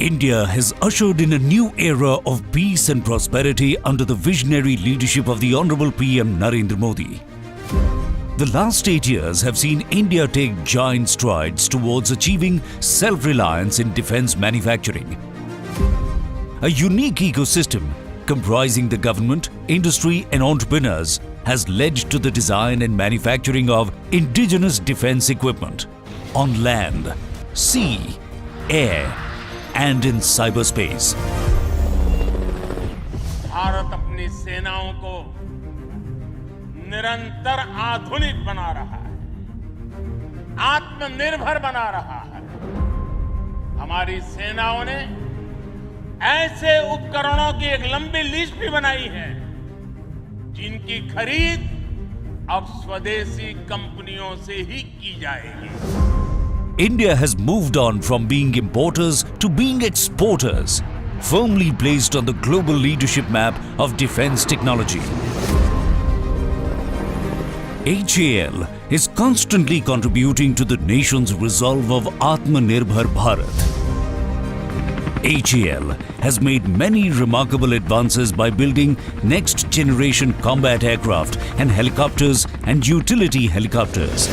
India has ushered in a new era of peace and prosperity under the visionary leadership of the Honorable PM Narendra Modi. The last 8 years have seen India take giant strides towards achieving self-reliance in defence manufacturing. A unique ecosystem comprising the government, industry and entrepreneurs has led to the design and manufacturing of indigenous defence equipment on land, sea, air and in cyberspace. Bharat अपनी सेनाओं को निरंतर आधुनिक बना रहा है, आत्मनिर्भर बना रहा है। हमारी सेनाओं ने ऐसे उपकरणों की एक लंबी लिस्ट भी बनाई है जिनकी खरीद अब स्वदेशी कंपनियों से ही की जाएगी। India has moved on from being importers to being exporters, firmly placed on the global leadership map of defence technology. HAL is constantly contributing to the nation's resolve of Aatmanirbharta. HAL has made many remarkable advances by building next-generation combat aircraft and helicopters and utility helicopters.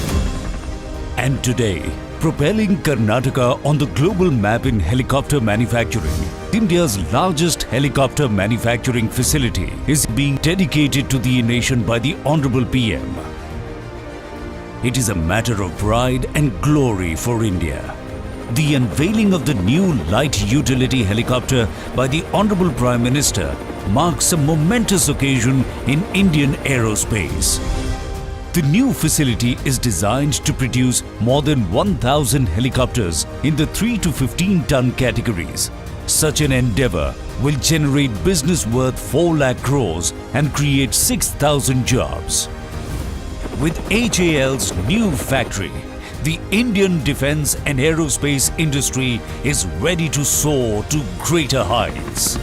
And today, propelling Karnataka on the global map in helicopter manufacturing, India's largest helicopter manufacturing facility is being dedicated to the nation by the Honorable PM. It is a matter of pride and glory for India. The unveiling of the new light utility helicopter by the Honorable Prime Minister marks a momentous occasion in Indian aerospace. The new facility is designed to produce more than 1,000 helicopters in the 3 to 15 ton categories. Such an endeavour will generate business worth 4 lakh crores and create 6,000 jobs. With HAL's new factory, the Indian defence and aerospace industry is ready to soar to greater heights.